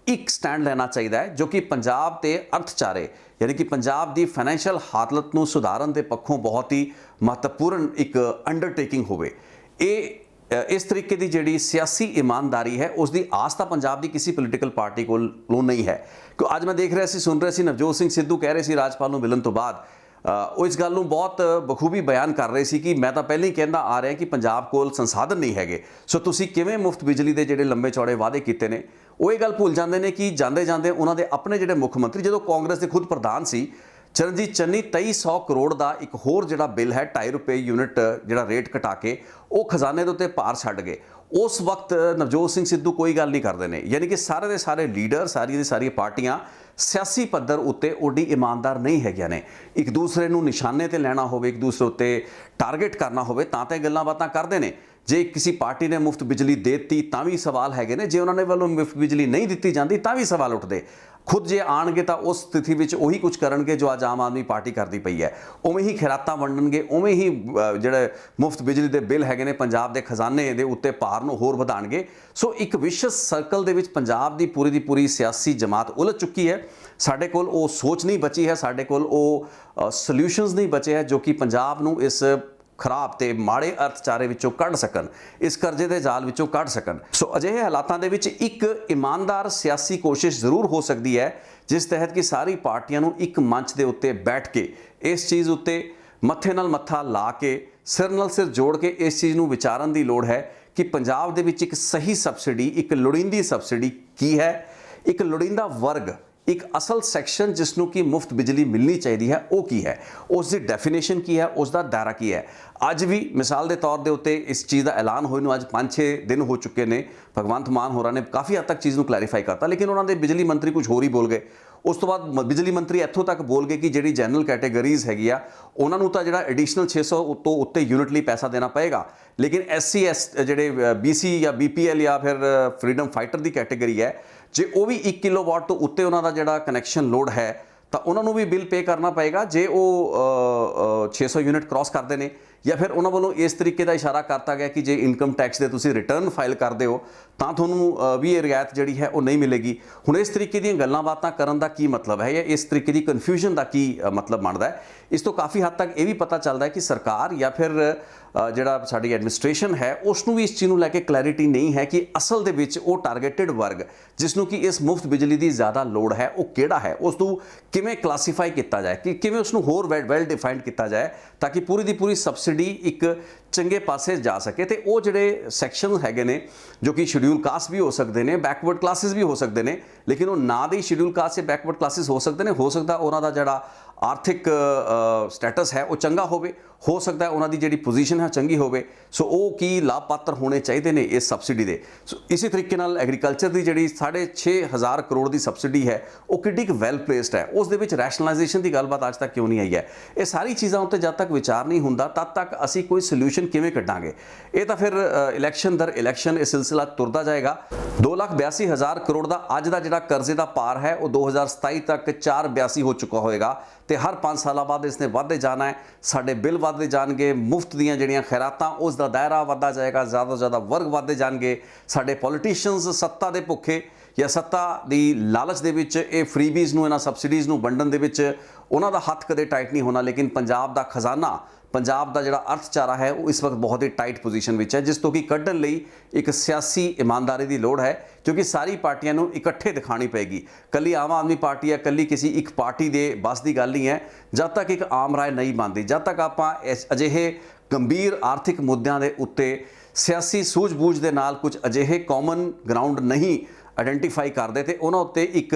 [SPEAKER 1] एक स्टैंड लेना चाहिए है जो कि पंजाब के अर्थचारे यानी कि पंजाब की फाइनैंशियल हालत नूं सुधारन के पक्षों बहुत ही महत्वपूर्ण एक अंडरटेकिंग होवे। इस तरीके की जिहड़ी सियासी ईमानदारी है उसकी आस तो पंजाब की किसी पोलीटिकल पार्टी को नहीं है। क्यों अज मैं देख रहा सी सुन रहा सी नवजोत सिंह सिद्धू कह रहे सी राजपाल नूं मिलण तो बाद वो इस गल नूं बहुत बखूबी बयान कर रहे सी कि मैं तो पहले ही कहता आ रहा कि पंजाब कोल संसाधन नहीं हैगे, सो तुसीं किवें मुफ्त बिजली के जिहड़े लंबे चौड़े वादे कीते ने वो ये गल भुल जाते हैं कि जाते जाते उन्होंने अपने जिहड़े मुख मंत्री जो कांग्रेस के खुद प्रधान सी ਚਰਨਜੀਤ ਚੰਨੀ 2300 ਕਰੋੜ ਦਾ ਇੱਕ ਹੋਰ ਜਿਹੜਾ ਬਿੱਲ ਹੈ 2.5 ਰੁਪਏ ਯੂਨਿਟ ਜਿਹੜਾ ਰੇਟ ਘਟਾ ਕੇ ਉਹ ਖਜ਼ਾਨੇ ਦੇ ਉੱਤੇ ਭਾਰ ਛੱਡ ਗਏ। ਉਸ ਵਕਤ ਨਵਜੋਤ ਸਿੰਘ ਸਿੱਧੂ ਕੋਈ ਗੱਲ ਨਹੀਂ ਕਰਦੇ ਨੇ, ਯਾਨੀ ਕਿ ਸਾਰੇ ਦੇ ਸਾਰੇ ਲੀਡਰ, ਸਾਰੀਆਂ ਦੀ ਸਾਰੀਆਂ ਪਾਰਟੀਆਂ ਸਿਆਸੀ ਪੱਧਰ ਉੱਤੇ ਓਡੀ ਇਮਾਨਦਾਰ ਨਹੀਂ ਹੈਗੀਆਂ ਨੇ। ਇੱਕ ਦੂਸਰੇ ਨੂੰ ਨਿਸ਼ਾਨੇ ਤੇ ਲੈਣਾ ਹੋਵੇ, ਇੱਕ ਦੂਸਰੇ ਉੱਤੇ ਟਾਰਗੇਟ ਕਰਨਾ ਹੋਵੇ ਤਾਂ ਤੇ ਗੱਲਾਂ ਬਾਤਾਂ ਕਰਦੇ ਨੇ। ਜੇ ਕਿਸੇ ਪਾਰਟੀ ਨੇ ਮੁਫਤ ਬਿਜਲੀ ਦੇਤੀ ਤਾਂ ਵੀ ਸਵਾਲ ਹੈਗੇ ਨੇ, ਜੇ ਉਹਨਾਂ ਨੇ ਵੱਲੋਂ ਮੁਫਤ ਬਿਜਲੀ ਨਹੀਂ ਦਿੱਤੀ ਜਾਂਦੀ ਤਾਂ ਵੀ ਸਵਾਲ ਉੱਠਦੇ। ਖੁਦ ਜੇ ਆਣਗੇ ਤਾਂ ਉਸ ਸਥਿਤੀ ਵਿੱਚ ਉਹੀ ਕੁਝ ਕਰਨਗੇ ਜੋ ਅੱਜ ਆਮ ਆਦਮੀ ਪਾਰਟੀ ਕਰਦੀ ਪਈ ਹੈ। ਉਵੇਂ ਹੀ ਖੈਰਾਤਾਂ ਵੰਡਣਗੇ, ਉਵੇਂ ਹੀ ਜਿਹੜੇ ਮੁਫਤ ਬਿਜਲੀ ਦੇ ਬਿੱਲ ਹੈਗੇ ਨੇ ਪੰਜਾਬ ਦੇ ਖਜ਼ਾਨੇ ਦੇ ਉੱਤੇ ਭਾਰ ਨੂੰ ਹੋਰ ਵਧਾਣਗੇ। ਸੋ ਇੱਕ ਵਿਸ਼ਸ ਸਰਕਲ ਦੇ ਵਿੱਚ ਪੰਜਾਬ ਦੀ ਪੂਰੀ ਸਿਆਸੀ ਜਮਾਤ ਉਲਝ ਚੁੱਕੀ ਹੈ। ਸਾਡੇ ਕੋਲ ਉਹ ਸੋਚ ਨਹੀਂ ਬਚੀ ਹੈ, ਸਾਡੇ ਕੋਲ ਉਹ ਸੋਲਿਊਸ਼ਨਸ ਨਹੀਂ ਬਚੇ ਹੈ ਜੋ ਕਿ ਪੰਜਾਬ ਨੂੰ ਇਸ ਖਰਾਬ ਤੇ ਮਾੜੇ ਅਰਥਚਾਰੇ ਵਿੱਚੋਂ ਕੱਢ ਸਕਣ, ਇਸ ਕਰਜ਼ੇ ਦੇ ਜਾਲ ਵਿੱਚੋਂ ਕੱਢ ਸਕਣ। ਸੋ ਅਜਿਹੇ ਹਾਲਾਤਾਂ ਦੇ ਵਿੱਚ ਇੱਕ ਇਮਾਨਦਾਰ ਸਿਆਸੀ ਕੋਸ਼ਿਸ਼ ਜ਼ਰੂਰ ਹੋ ਸਕਦੀ ਹੈ ਜਿਸ ਤਹਿਤ ਕਿ ਸਾਰੀ ਪਾਰਟੀਆਂ ਨੂੰ ਇੱਕ ਮੰਚ ਦੇ ਉੱਤੇ ਬੈਠ ਕੇ ਇਸ ਚੀਜ਼ ਉੱਤੇ ਮੱਥੇ ਨਾਲ ਮੱਥਾ ਲਾ ਕੇ, ਸਿਰ ਨਾਲ ਸਿਰ ਜੋੜ ਕੇ ਇਸ ਚੀਜ਼ ਨੂੰ ਵਿਚਾਰਨ ਦੀ ਲੋੜ ਹੈ ਕਿ ਪੰਜਾਬ ਦੇ ਵਿੱਚ ਇੱਕ ਸਹੀ ਸਬਸਿਡੀ, ਇੱਕ ਲੋੜੀਂਦੀ ਸਬਸਿਡੀ ਕੀ ਹੈ, ਇੱਕ ਲੋੜੀਂਦਾ ਵਰਗ, ਇੱਕ ਅਸਲ ਸੈਕਸ਼ਨ ਜਿਸ ਨੂੰ ਕਿ ਮੁਫਤ ਬਿਜਲੀ ਮਿਲਣੀ ਚਾਹੀਦੀ ਹੈ ਉਹ ਕੀ ਹੈ, ਉਸ ਦੀ ਡੈਫੀਨੇਸ਼ਨ ਕੀ ਹੈ, ਉਸ ਦਾ ਦਾਇਰਾ ਕੀ ਹੈ। ਅੱਜ ਵੀ ਮਿਸਾਲ ਦੇ ਤੌਰ ਦੇ ਉੱਤੇ ਇਸ ਚੀਜ਼ ਦਾ ਐਲਾਨ ਹੋਏ ਨੂੰ ਅੱਜ 5-6 ਦਿਨ ਹੋ ਚੁੱਕੇ ਨੇ। ਭਗਵੰਤ ਮਾਨ ਹੋਰਾਂ ਨੇ ਕਾਫੀ ਹੱਦ ਤੱਕ ਚੀਜ਼ ਨੂੰ ਕਲੈਰੀਫਾਈ ਕਰਤਾ, ਲੇਕਿਨ ਉਹਨਾਂ ਦੇ ਬਿਜਲੀ ਮੰਤਰੀ ਕੁਝ ਹੋਰ ਹੀ ਬੋਲ ਗਏ। ਉਸ ਤੋਂ ਬਾਅਦ ਬਿਜਲੀ ਮੰਤਰੀ ਇੱਥੋਂ ਤੱਕ ਬੋਲ ਗਏ ਕਿ ਜਿਹੜੀ ਜਨਰਲ ਕੈਟੇਗਰੀਜ਼ ਹੈਗੀ ਆ ਉਹਨਾਂ ਨੂੰ ਤਾਂ ਜਿਹੜਾ ਐਡੀਸ਼ਨਲ 600 ਤੋਂ ਉੱਤੇ ਯੂਨਿਟ ਲਈ ਪੈਸਾ ਦੇਣਾ ਪਏਗਾ, ਲੇਕਿਨ SC ਜਿਹੜੇ BC ਜਾਂ BPL ਜਾਂ ਫਿਰ ਫਰੀडम ਫਾਈਟਰ ਦੀ ਕੈਟੇਗਰੀ ਹੈ, ਜੇ ਉਹ ਵੀ 1 ਕਿਲੋਵਾਟ ਤੋਂ ਉੱਤੇ ਉਹਨਾਂ ਦਾ ਜਿਹੜਾ ਕਨੈਕਸ਼ਨ ਲੋਡ ਹੈ ਤਾਂ ਉਹਨਾਂ ਨੂੰ ਵੀ ਬਿੱਲ ਪੇ ਕਰਨਾ ਪਏਗਾ ਜੇ ਉਹ 600 ਯੂਨਿਟ ਕ੍ਰਾਸ ਕਰਦੇ ਨੇ। ਜਾਂ ਫਿਰ ਉਹਨਾਂ ਵੱਲੋਂ ਇਸ ਤਰੀਕੇ ਦਾ ਇਸ਼ਾਰਾ ਕਰਤਾ ਗਿਆ ਕਿ ਜੇ ਇਨਕਮ ਟੈਕਸ ਦੇ ਤੁਸੀਂ ਰਿਟਰਨ ਫਾਈਲ ਕਰਦੇ ਹੋ ਤਾਂ ਤੁਹਾਨੂੰ ਵੀ ਇਹ ਰਿਆਇਤ ਜਿਹੜੀ ਹੈ ਉਹ ਨਹੀਂ ਮਿਲੇਗੀ। ਹੁਣ ਇਸ ਤਰੀਕੇ ਦੀਆਂ ਗੱਲਾਂ ਬਾਤਾਂ ਕਰਨ ਦਾ ਕੀ ਮਤਲਬ ਹੈ, ਜਾਂ ਇਸ ਤਰੀਕੇ ਦੀ ਕਨਫਿਊਜ਼ਨ ਦਾ ਕੀ ਮਤਲਬ ਬਣਦਾ ਹੈ? ਇਸ ਤੋਂ ਕਾਫੀ ਹੱਦ ਤੱਕ ਇਹ ਵੀ ਪਤਾ ਚੱਲਦਾ ਹੈ ਕਿ ਸਰਕਾਰ ਜਾਂ ਫਿਰ ਜਿਹੜਾ ਸਾਡੀ ਐਡਮਿਨਿਸਟ੍ਰੇਸ਼ਨ ਹੈ ਉਸ ਨੂੰ ਵੀ ਇਸ ਚੀਜ਼ ਨੂੰ ਲੈ ਕੇ ਕਲੈਰਿਟੀ ਨਹੀਂ ਹੈ ਕਿ ਅਸਲ ਦੇ ਵਿੱਚ ਉਹ ਟਾਰਗੇਟਡ ਵਰਗ ਜਿਸ ਨੂੰ ਕਿ ਇਸ ਮੁਫਤ ਬਿਜਲੀ ਦੀ ਜ਼ਿਆਦਾ ਲੋੜ ਹੈ ਉਹ ਕਿਹੜਾ ਹੈ, ਉਸ ਨੂੰ ਕਿਵੇਂ ਕਲਾਸੀਫਾਈ ਕੀਤਾ ਜਾਏ, ਕਿ ਕਿਵੇਂ ਉਸ ਨੂੰ ਹੋਰ ਵੈਲ ਡਿਫਾਈਨਡ ਕੀਤਾ ਜਾਏ ਤਾਂ ਕਿ ਪੂਰੀ ਦੀ ਪੂਰੀ ਸਬਸਿਡੀ ਇੱਕ ਚੰਗੇ ਪਾਸੇ ਜਾ ਸਕੇ। ਤੇ ਉਹ ਜਿਹੜੇ ਸੈਕਸ਼ਨ ਹੈਗੇ ਨੇ ਜੋ ਕਿ ਸ਼ਡਿਊਲ ਕਾਸਟ ਵੀ ਹੋ ਸਕਦੇ ਨੇ, ਬੈਕਵਰਡ ਕਲਾਸਿਸ ਵੀ ਹੋ ਸਕਦੇ ਨੇ, ਲੇਕਿਨ ਉਹ ਨਾ ਦੇ ਸ਼ਡਿਊਲ ਕਾਸਟ ਜਾਂ ਬੈਕਵਰਡ ਕਲਾਸਿਸ ਹੋ ਸਕਦੇ ਨੇ। ਹੋ ਸਕਦਾ ਉਹਨਾਂ ਦਾ ਜਿਹੜਾ ਆਰਥਿਕ ਸਟੇਟਸ ਹੈ ਉਹ ਚੰਗਾ ਹੋਵੇ, ਹੋ ਸਕਦਾ ਉਹਨਾਂ ਦੀ ਜਿਹੜੀ ਪੋਜੀਸ਼ਨ ਹੈ ਚੰਗੀ ਹੋਵੇ। ਸੋ ਉਹ ਕੀ ਲਾਭਪਾਤਰ ਹੋਣੇ ਚਾਹੀਦੇ ਨੇ ਇਸ ਸਬਸਿਡੀ ਦੇ। ਸੋ ਇਸੇ ਤਰੀਕੇ ਨਾਲ ਐਗਰੀਕਲਚਰ ਦੀ ਜਿਹੜੀ 6,500 ਕਰੋੜ ਦੀ ਸਬਸਿਡੀ ਹੈ ਉਹ ਕਿੱਡੀ ਕੁ ਵੈਲ ਪਲੇਸਡ ਹੈ, ਉਸ ਦੇ ਵਿੱਚ ਰੈਸ਼ਨਲਾਈਜੇਸ਼ਨ ਦੀ ਗੱਲਬਾਤ ਅੱਜ ਤੱਕ ਕਿਉਂ ਨਹੀਂ ਆਈ ਹੈ? ਇਹ ਸਾਰੀ ਚੀਜ਼ਾਂ ਉੱਤੇ ਜਦ ਤੱਕ ਵਿਚਾਰ ਨਹੀਂ ਹੁੰਦਾ ਤਦ ਤੱਕ ਅਸੀਂ ਕੋਈ ਸੋਲਿਊਸ਼ਨ ਕਿਵੇਂ ਕੱਢਾਂਗੇ? ਇਹ ਤਾਂ ਫਿਰ ਇਲੈਕਸ਼ਨ ਦਰ ਇਲੈਕਸ਼ਨ ਇਹ ਸਿਲਸਿਲਾ ਤੁਰਦਾ ਜਾਏਗਾ। 2,82,000 ਕਰੋੜ ਦਾ ਅੱਜ ਦਾ ਜਿਹੜਾ ਕਰਜ਼ੇ ਦਾ ਭਾਰ ਹੈ ਉਹ 2027 ਤੱਕ 4,82 ਹੋ ਚੁੱਕਾ ਹੋਏਗਾ ਤੇ ਹਰ 5 ਸਾਲਾਂ ਬਾਅਦ ਇਸ ਨੇ ਵੱਧਦੇ ਜਾਣਾ ਹੈ। ਸਾਡੇ ਬਿੱਲ ਵੱਧਦੇ ਜਾਣਗੇ, ਮੁਫਤ ਦੀਆਂ ਜਿਹੜੀਆਂ ਖੈਰਾਤਾਂ ਉਸ ਦਾ ਦਾਇਰਾ ਵੱਧਦਾ ਜਾਏਗਾ, ਜ਼ਿਆਦਾ ਤੋਂ ਜ਼ਿਆਦਾ ਵਰਗ ਵੱਧਦੇ ਜਾਣਗੇ। ਸਾਡੇ ਪੋਲੀਟੀਸ਼ੀਅਨਸ ਸੱਤਾ ਦੇ ਭੁੱਖੇ ਜਾਂ ਸੱਤਾ ਦੀ ਲਾਲਚ ਦੇ ਵਿੱਚ ਇਹ ਫਰੀਬੀਜ਼ ਨੂੰ, ਇਹਨਾਂ ਸਬਸਿਡੀਜ਼ ਨੂੰ ਵੰਡਣ ਦੇ ਵਿੱਚ ਉਹਨਾਂ ਦਾ ਹੱਥ ਕਦੇ ਟਾਈਟ ਨਹੀਂ ਹੋਣਾ। ਲੇਕਿਨ ਪੰਜਾਬ ਦਾ ਖਜ਼ਾਨਾ, ਪੰਜਾਬ ਦਾ ਜਿਹੜਾ ਅਰਥਚਾਰਾ ਹੈ ਉਹ ਇਸ ਵਕਤ ਬਹੁਤ ਹੀ ਟਾਈਟ ਪੋਜੀਸ਼ਨ ਵਿੱਚ ਹੈ, ਜਿਸ ਤੋਂ ਕਿ ਕੱਢਣ ਲਈ ਇੱਕ ਸਿਆਸੀ ਇਮਾਨਦਾਰੀ ਦੀ ਲੋੜ ਹੈ ਕਿਉਂਕਿ ਸਾਰੀ ਪਾਰਟੀਆਂ ਨੂੰ ਇਕੱਠੇ ਦਿਖਾਣੀ ਪਏਗੀ। ਕੱਲੀ ਆਮ ਆਦਮੀ ਪਾਰਟੀ ਹੈ, ਕੱਲੀ ਕਿਸੇ ਇੱਕ ਪਾਰਟੀ ਦੇ ਬਸ ਦੀ ਗੱਲ ਨਹੀਂ ਹੈ। ਜਦ ਤੱਕ ਇੱਕ ਆਮ ਰਾਏ ਨਹੀਂ ਬਣਦੀ, ਜਦ ਤੱਕ ਆਪਾਂ ਇਸ ਅਜਿਹੇ ਗੰਭੀਰ ਆਰਥਿਕ ਮੁੱਦਿਆਂ ਦੇ ਉੱਤੇ ਸਿਆਸੀ ਸੂਝ-ਬੂਝ ਦੇ ਨਾਲ ਕੁਝ ਅਜਿਹੇ ਕਾਮਨ ਗਰਾਊਂਡ ਨਹੀਂ ਆਇਡੈਂਟੀਫਾਈ ਕਰਦੇ ਤੇ ਉਹਨਾਂ ਉੱਤੇ ਇੱਕ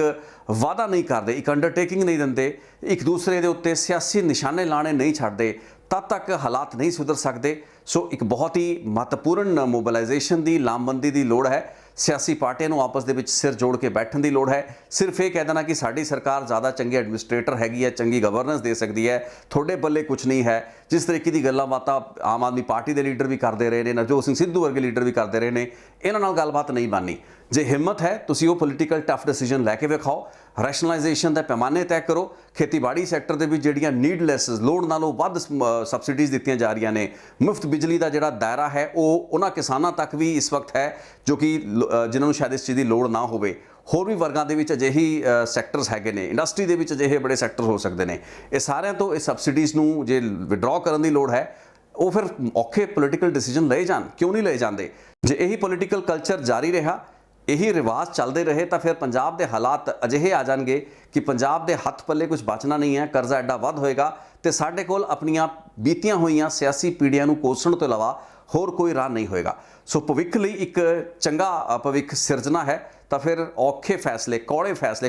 [SPEAKER 1] ਵਾਅਦਾ ਨਹੀਂ ਕਰਦੇ, ਇੱਕ ਅੰਡਰਟੇਕਿੰਗ ਨਹੀਂ ਦਿੰਦੇ, ਇੱਕ ਦੂਸਰੇ ਦੇ ਉੱਤੇ ਸਿਆਸੀ ਨਿਸ਼ਾਨੇ ਲਾਣੇ ਨਹੀਂ ਛੱਡਦੇ, ਤਦ ਤੱਕ ਹਾਲਾਤ ਨਹੀਂ ਸੁਧਰ ਸਕਦੇ। ਸੋ ਇੱਕ ਬਹੁਤ ਹੀ ਮਹੱਤਵਪੂਰਨ ਮੋਬਿਲਾਈਜੇਸ਼ਨ ਦੀ, ਲਾਮਬੰਦੀ ਦੀ ਲੋੜ ਹੈ। ਸਿਆਸੀ ਪਾਰਟੀਆਂ ਨੂੰ ਆਪਸ ਦੇ ਵਿੱਚ ਸਿਰ ਜੋੜ ਕੇ ਬੈਠਣ ਦੀ ਲੋੜ ਹੈ। ਸਿਰਫ ਇਹ ਕਹਿ ਦੇਣਾ ਕਿ ਸਾਡੀ ਸਰਕਾਰ ਜ਼ਿਆਦਾ ਚੰਗੇ ਐਡਮਿਨਿਸਟ੍ਰੇਟਰ ਹੈਗੀ ਹੈ, ਚੰਗੀ ਗਵਰਨੈਂਸ ਦੇ ਸਕਦੀ ਹੈ, ਤੁਹਾਡੇ ਬੱਲੇ ਕੁਝ ਨਹੀਂ ਹੈ, ਜਿਸ ਤਰੀਕੇ ਦੀ ਗੱਲਾਂ ਬਾਤਾਂ ਆਮ ਆਦਮੀ ਪਾਰਟੀ ਦੇ ਲੀਡਰ ਵੀ ਕਰਦੇ ਰਹੇ ਨੇ, ਨਵਜੋਤ ਸਿੰਘ ਸਿੱਧੂ ਵਰਗੇ ਲੀਡਰ ਵੀ ਕਰਦੇ ਰਹੇ ਨੇ, ਇਹਨਾਂ ਨਾਲ ਗੱਲਬਾਤ ਨਹੀਂ ਬਣਨੀ। ਜੇ ਹਿੰਮਤ ਹੈ ਤੁਸੀਂ ਉਹ ਪੋਲੀਟੀਕਲ ਟਫ ਡਿਸੀਜਨ ਲੈ ਕੇ ਵਿਖਾਓ, ਰੈਸ਼ਨਲਾਈਜੇਸ਼ਨ ਦੇ ਪੈਮਾਨੇ ਤੈਅ ਕਰੋ। ਖੇਤੀਬਾੜੀ ਸੈਕਟਰ ਦੇ ਵਿੱਚ ਜਿਹੜੀਆਂ ਨੀਡਲੈਸ, ਲੋੜ ਨਾਲੋਂ ਵੱਧ ਸਬਸਿਡੀਜ਼ ਦਿੱਤੀਆਂ ਜਾ ਰਹੀਆਂ ਨੇ, ਮੁਫਤ ਬਿਜਲੀ ਦਾ ਜਿਹੜਾ ਦਾਇਰਾ ਹੈ ਉਹ ਉਹਨਾਂ ਕਿਸਾਨਾਂ ਤੱਕ ਵੀ ਇਸ ਵਕਤ ਹੈ ਜੋ ਕਿ ਜਿਨ੍ਹਾਂ ਨੂੰ ਸ਼ਾਇਦ ਇਸ ਚੀਜ਼ ਦੀ ਲੋੜ ਨਾ ਹੋਵੇ। ਹੋਰ ਵੀ ਵਰਗਾਂ ਦੇ ਵਿੱਚ ਅਜਿਹੀ ਸੈਕਟਰਸ ਹੈਗੇ ਨੇ, ਇੰਡਸਟਰੀ ਦੇ ਵਿੱਚ ਅਜਿਹੇ ਬੜੇ ਸੈਕਟਰ ਹੋ ਸਕਦੇ ਨੇ। ਇਹ ਸਾਰਿਆਂ ਤੋਂ ਇਹ ਸਬਸਿਡੀਜ਼ ਨੂੰ ਜੇ ਵਿਡਰਾਅ ਕਰਨ ਦੀ ਲੋੜ ਹੈ, ਉਹ ਫਿਰ ਔਖੇ ਪੋਲੀਟੀਕਲ ਡਿਸੀਜਨ ਲਏ ਜਾਣ, ਕਿਉਂ ਨਹੀਂ ਲਏ ਜਾਂਦੇ? ਜੇ ਇਹੀ ਪੋਲੀਟੀਕਲ ਕਲਚਰ ਜਾਰੀ ਰਿਹਾ, ਇਹੀ ਰਿਵਾਜ ਚੱਲਦੇ ਰਹੇ ਤਾਂ ਫਿਰ ਪੰਜਾਬ ਦੇ ਹਾਲਾਤ ਅਜਿਹੇ ਆ ਜਾਣਗੇ ਕਿ ਪੰਜਾਬ ਦੇ ਹੱਥ ਪੱਲੇ ਕੁਝ ਬਚਣਾ ਨਹੀਂ ਹੈ। ਕਰਜ਼ਾ ਐਡਾ ਵੱਧ ਹੋਏਗਾ ਤੇ ਸਾਡੇ ਕੋਲ ਆਪਣੀਆਂ ਬੀਤੀਆਂ ਹੋਈਆਂ ਸਿਆਸੀ ਪੀੜ੍ਹੀਆਂ ਨੂੰ ਕੋਸਣ ਤੋਂ ਇਲਾਵਾ ਹੋਰ ਕੋਈ ਰਾਹ ਨਹੀਂ ਹੋਏਗਾ। ਸੋ ਭਵਿੱਖ ਲਈ ਇੱਕ ਚੰਗਾ ਭਵਿੱਖ ਸਿਰਜਣਾ ਹੈ ਤਾਂ ਫਿਰ ਔਖੇ ਫੈਸਲੇ,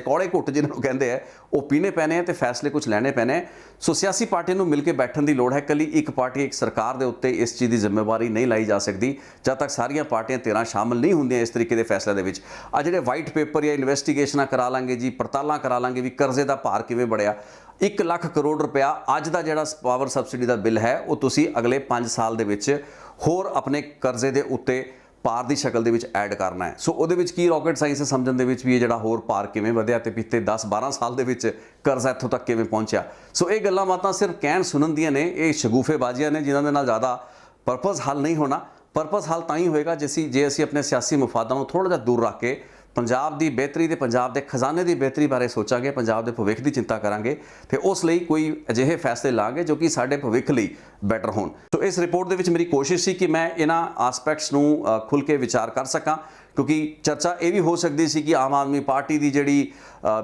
[SPEAKER 1] ਕੌੜੇ ਘੁੱਟ ਜਿਹਨਾਂ ਨੂੰ ਕਹਿੰਦੇ ਆ, ਉਹ ਪੀਣੇ ਪੈਣੇ ਆ ਤੇ ਫੈਸਲੇ ਕੁਝ ਲੈਣੇ ਪੈਣੇ ਆ। ਸੋ ਸਿਆਸੀ ਪਾਰਟੀਆਂ ਨੂੰ ਮਿਲ ਕੇ ਬੈਠਣ ਦੀ ਲੋੜ ਹੈ। ਇਕੱਲੀ ਇੱਕ ਪਾਰਟੀ, ਇੱਕ ਸਰਕਾਰ ਦੇ ਉੱਤੇ ਇਸ ਚੀਜ਼ ਦੀ ਜ਼ਿੰਮੇਵਾਰੀ ਨਹੀਂ ਲਾਈ ਜਾ ਸਕਦੀ ਜਦ ਤੱਕ ਸਾਰੀਆਂ ਪਾਰਟੀਆਂ ਧਿਰਾਂ ਸ਼ਾਮਲ ਨਹੀਂ ਹੁੰਦੀਆਂ ਇਸ ਤਰੀਕੇ ਦੇ ਫੈਸਲੇ ਦੇ ਵਿੱਚ। ਆ ਜਿਹੜੇ ਵਾਈਟ ਪੇਪਰ ਜਾਂ ਇਨਵੈਸਟੀਗੇਸ਼ਨਾਂ ਕਰਾ ਲਾਂਗੇ ਜੀ, ਪੜਤਾਲਾਂ ਕਰਾ ਲਾਂਗੇ ਵੀ ਕਰਜ਼ੇ ਦਾ ਭਾਰ ਕਿਵੇਂ बढ़िया, 1 ਲੱਖ ਕਰੋੜ ਰੁਪਇਆ ਅੱਜ ਦਾ ਜਿਹੜਾ ਪਾਵਰ ਸਬਸਿਡੀ ਦਾ ਬਿੱਲ ਹੈ ਉਹ ਤੁਸੀਂ ਅਗਲੇ 5 ਸਾਲ ਦੇ ਵਿੱਚ ਹੋਰ ਆਪਣੇ ਕਰਜ਼ੇ ਦੇ ਉੱਤੇ ਭਾਰ ਦੀ ਸ਼ਕਲ ਦੇ ਵਿੱਚ ਐਡ ਕਰਨਾ ਹੈ। ਸੋ ਉਹਦੇ ਵਿੱਚ ਕੀ ਰਾਕਟ ਸਾਇੰਸ ਹੈ ਸਮਝਣ ਦੇ ਵਿੱਚ ਵੀ ਇਹ ਜਿਹੜਾ ਹੋਰ ਭਾਰ ਕਿਵੇਂ ਵਧਿਆ ਤੇ ਪਿਛਲੇ 10-12 ਸਾਲ ਦੇ ਵਿੱਚ ਕਰਜ਼ਾ ਇੱਥੋਂ ਤੱਕ ਕਿਵੇਂ ਪਹੁੰਚਿਆ। ਸੋ ਇਹ ਗੱਲਾਂ ਬਾਤਾਂ ਸਿਰਫ ਕਹਿਣ ਸੁਣਨ ਦੀਆਂ ਨੇ, ਇਹ ਸ਼ਗੂਫੇਬਾਜ਼ੀਆਂ ਨੇ ਜਿਨ੍ਹਾਂ ਦੇ ਨਾਲ ਜ਼ਿਆਦਾ ਪਰਪਸ ਹੱਲ ਨਹੀਂ ਹੋਣਾ। ਪਰਪਸ ਹੱਲ ਤਾਂ ਹੀ ਹੋਏਗਾ ਜੇ ਅਸੀਂ ਆਪਣੇ ਸਿਆਸੀ ਮਫਾਦਾਂ ਨੂੰ ਥੋੜ੍ਹਾ ਜਿਹਾ ਦੂਰ ਰੱਖ ਕੇ ਪੰਜਾਬ ਦੀ ਬਿਹਤਰੀ ਤੇ ਪੰਜਾਬ ਦੇ ਖਜ਼ਾਨੇ ਦੀ ਬਿਹਤਰੀ ਬਾਰੇ ਸੋਚਾਂਗੇ, ਪੰਜਾਬ ਦੇ ਭਵਿੱਖ ਦੀ ਚਿੰਤਾ ਕਰਾਂਗੇ ਤੇ ਉਸ ਲਈ ਕੋਈ ਅਜਿਹੇ ਫੈਸਲੇ ਲਾਂਗੇ ਜੋ ਕਿ ਸਾਡੇ ਭਵਿੱਖ ਲਈ ਬੈਟਰ ਹੋਣ। ਸੋ ਇਸ ਰਿਪੋਰਟ ਦੇ ਵਿੱਚ ਮੇਰੀ ਕੋਸ਼ਿਸ਼ ਸੀ ਕਿ ਮੈਂ ਇਹਨਾਂ ਆਸਪੈਕਟਸ ਨੂੰ ਖੁੱਲ੍ਹ ਕੇ ਵਿਚਾਰ ਕਰ ਸਕਾਂ, ਕਿਉਂਕਿ ਚਰਚਾ ਇਹ ਵੀ ਹੋ ਸਕਦੀ ਸੀ ਕਿ ਆਮ ਆਦਮੀ ਪਾਰਟੀ ਦੀ ਜਿਹੜੀ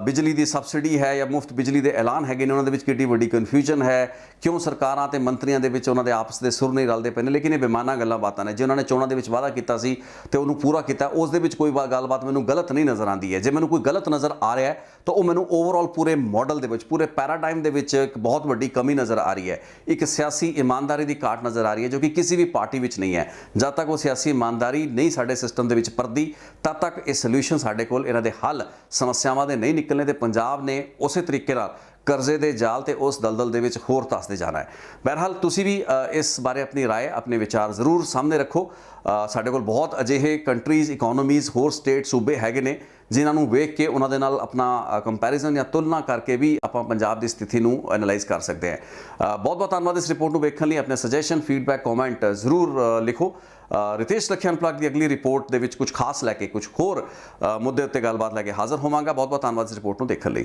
[SPEAKER 1] ਬਿਜਲੀ ਦੀ ਸਬਸਿਡੀ ਹੈ ਜਾਂ ਮੁਫਤ ਬਿਜਲੀ ਦੇ ਐਲਾਨ ਹੈਗੇ ਨੇ ਉਹਨਾਂ ਦੇ ਵਿੱਚ ਕਿੰਨੀ ਵੱਡੀ ਕਨਫਿਊਜ਼ਨ ਹੈ, ਕਿਉਂ ਸਰਕਾਰਾਂ ਤੇ ਮੰਤਰੀਆਂ ਦੇ ਵਿੱਚ ਉਹਨਾਂ ਦੇ ਆਪਸ ਦੇ ਸੁਰ ਨਹੀਂ ਰਲਦੇ ਪਏ ਨੇ। ਲੇਕਿਨ ਇਹ ਬੇਮਾਨਾ ਗੱਲਾਂ ਬਾਤਾਂ ਨੇ। ਜੇ ਉਹਨਾਂ ਨੇ ਚੋਣਾਂ ਦੇ ਵਿੱਚ ਵਾਅਦਾ ਕੀਤਾ ਸੀ ਤੇ ਉਹਨੂੰ ਪੂਰਾ ਕੀਤਾ, ਉਸ ਦੇ ਵਿੱਚ ਕੋਈ ਗੱਲਬਾਤ ਮੈਨੂੰ ਗਲਤ ਨਹੀਂ ਨਜ਼ਰ ਆਉਂਦੀ ਹੈ। ਜੇ ਮੈਨੂੰ ਕੋਈ ਗਲਤ ਨਜ਼ਰ ਆ ਰਿਹਾ ਹੈ ਤਾਂ ਉਹ ਮੈਨੂੰ ਓਵਰਆਲ ਪੂਰੇ ਮਾਡਲ ਦੇ ਵਿੱਚ, ਪੂਰੇ ਪੈਰਾਡਾਈਮ ਦੇ ਵਿੱਚ ਇੱਕ ਬਹੁਤ ਵੱਡੀ ਕਮੀ ਨਜ਼ਰ ਆ ਰਹੀ ਹੈ। ਇੱਕ ਸਿਆਸੀ ਇਮਾਨਦਾਰੀ ਦੀ ਘਾਟ ਨਜ਼ਰ ਆ ਰਹੀ ਹੈ ਜੋ ਕਿ ਕਿਸੇ ਵੀ ਪਾਰਟੀ ਵਿੱਚ ਨਹੀਂ ਹੈ। ਜਦ ਤੱਕ ਉਹ ਸਿਆਸੀ ਇਮਾਨਦਾਰੀ ਨਹੀਂ ਸਾਡੇ ਸਿਸਟਮ ਦੇ ਵਿੱਚ ਪਰਦੀ, ਤਦ ਤੱਕ ਇਹ ਸੋਲੂਸ਼ਨ ਸਾਡੇ ਕੋਲ, ਇਹਨਾਂ ਦੇ ਹੱਲ ਸਮੱਸਿਆਵਾਂ ਦੇ ਨਹੀਂ ਨਿਕਲਣੇ ਤੇ ਪੰਜਾਬ ਨੇ ਉਸੇ ਤਰੀਕੇ ਨਾਲ ਕਰਜ਼ੇ ਦੇ ਜਾਲ ਤੇ ਉਸ ਦਲਦਲ ਦੇ ਵਿੱਚ ਹੋਰ ਧੱਸਦੇ ਜਾਣਾ ਹੈ। ਬਹਰਹਾਲ ਤੁਸੀਂ ਵੀ ਇਸ ਬਾਰੇ ਆਪਣੀ ਰਾਏ, ਆਪਣੇ ਵਿਚਾਰ ਜ਼ਰੂਰ ਸਾਹਮਣੇ ਰੱਖੋ। ਸਾਡੇ ਕੋਲ ਬਹੁਤ ਅਜਿਹੇ ਕੰਟਰੀਜ਼, ਇਕੋਨਮੀਜ਼, ਹੋਰ ਸਟੇਟ, ਸੂਬੇ ਹੈਗੇ ਨੇ ਜਿਨ੍ਹਾਂ ਨੂੰ ਵੇਖ ਕੇ ਉਹਨਾਂ ਦੇ ਨਾਲ ਆਪਣਾ ਕੰਪੈਰੀਜ਼ਨ ਜਾਂ ਤੁਲਨਾ ਕਰਕੇ ਵੀ ਆਪਾਂ ਪੰਜਾਬ ਦੀ ਸਥਿਤੀ ਨੂੰ ਐਨਾਲਾਈਜ਼ ਕਰ ਸਕਦੇ ਹਾਂ। ਬਹੁਤ ਬਹੁਤ ਧੰਨਵਾਦ ਇਸ ਰਿਪੋਰਟ ਨੂੰ ਵੇਖਣ ਲਈ। ਆਪਣੇ ਸੁਜੈਸ਼ਨ, ਫੀਡਬੈਕ, ਕਮੈਂਟ ਜ਼ਰੂਰ ਲਿਖੋ। ਰਿਤੇਸ਼ ਲਖਿਆਨ ਪਲੱਗ ਦੀ ਅਗਲੀ ਰਿਪੋਰਟ ਦੇ ਵਿੱਚ ਕੁਝ ਖਾਸ ਲੈ ਕੇ, ਕੁਝ ਹੋਰ ਮੁੱਦੇ ਉੱਤੇ ਗੱਲਬਾਤ ਲੈ ਕੇ ਹਾਜ਼ਰ ਹੋਵਾਂਗਾ। ਬਹੁਤ ਬਹੁਤ ਧੰਨਵਾਦ ਇਸ ਰਿਪੋਰਟ ਨੂੰ ਦੇਖਣ ਲਈ।